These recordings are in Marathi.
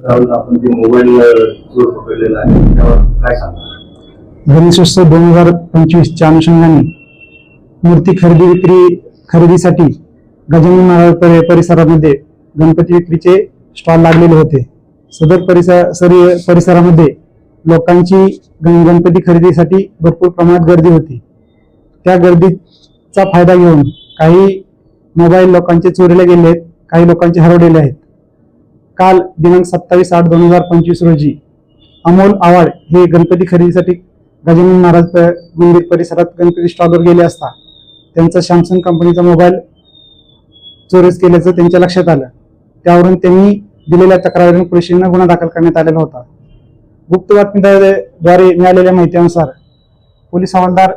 राहुल, आपण ते मोबाईल चोर पकडलेला आहे त्यावर काय सांगणार? गणेशोत्सव 2025च्या अनुषंगाने मूर्ती खरेदीसाठी गजानन महाराज परिसरामध्ये गणपती विक्रीचे स्टॉल लागलेले होते. सदर परिसरामध्ये लोकांची गणपती खरेदीसाठी भरपूर प्रमाणात गर्दी होती. त्या गर्दीचा फायदा घेऊन काही मोबाईल लोकांचे चोरीला गेले आहेत, काही लोकांचे हरवलेले आहेत. काल दिनांक 27/8/2025 रोजी अमोल आवाड हे गणपती खरेदीसाठी गजानन महाराज मंदिर परिसरात गणपती स्टॉलवर गेले असता त्यांचा सॅमसंग कंपनीचा मोबाईल चोरीस केल्याचं त्यांच्या लक्षात आलं. त्यावरून त्यांनी दिलेल्या तक्रारीवरून पोलिसांना गुन्हा दाखल करण्यात आलेला होता. गुप्त बातमीद्वारे मिळालेल्या माहितीनुसार पोलीस हवालदार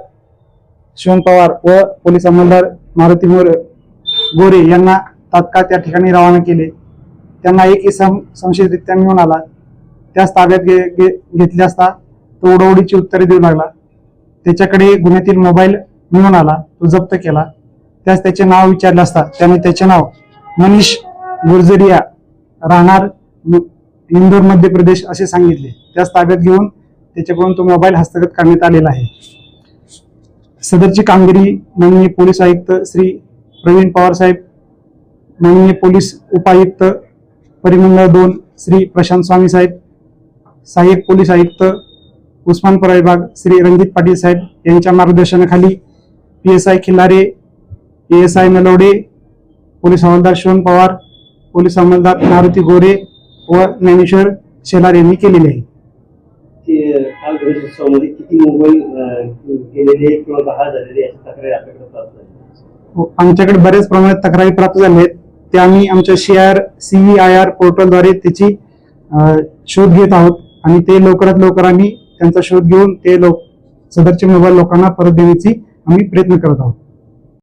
शिवन पवार व पोलीस अंमलदार मारुती गोरे यांना तात्काळ त्या ठिकाणी रवाना केले. त्यांना एक इसम संशयितरित्या मिळून आला. त्यास ताब्यात घेतले असता तो उडवडीची उत्तरे देऊ लागला. त्याच्याकडे गुन्ह्यातील मोबाईल मिळून आला, तो जप्त केला. त्यास त्याचे नाव विचारले असता त्याने त्याचे नाव मनीष गुर्जरिया, राहणार इंदोर मध्य प्रदेश असे सांगितले. त्यास ताब्यात घेऊन त्याच्याकडून तो मोबाईल हस्तगत करण्यात आलेला आहे. सदरची कामगिरी माननीय पोलीस आयुक्त श्री प्रवीण पवार साहेब, माननीय पोलीस उपायुक्त परिमंडळ 2 श्री प्रशांत स्वामी साहेब, सहाय्यक पोलीस आयुक्त उस्मानपुरा विभाग श्री रणजित पाटील साहेब यांच्या मार्गदर्शनाखाली PSI Khillare, ASI Nalawade, police हवालदार शिवन पवार, पोलीस अंमलदार मारुती गोरे व ज्ञानेश्वर शेलार यांनी केलेले आहे. काल गणेशोत्सवामध्ये किती मोबाईल गेलेले किंवा गहाळ झालेले याची तक्रारी आपल्याकडे प्राप्त झाली? आमच्याकडे बऱ्याच प्रमाणात तक्रारी प्राप्त झाल्या आहेत. ते आम्ही आमच्या CVIR पोर्टलद्वारे त्याची शोध घेत आहोत आणि ते लवकरात लवकर आम्ही त्यांचा शोध घेऊन ते सदरचे मोबाईल लोकांना परत देण्याची आम्ही प्रयत्न करत आहोत.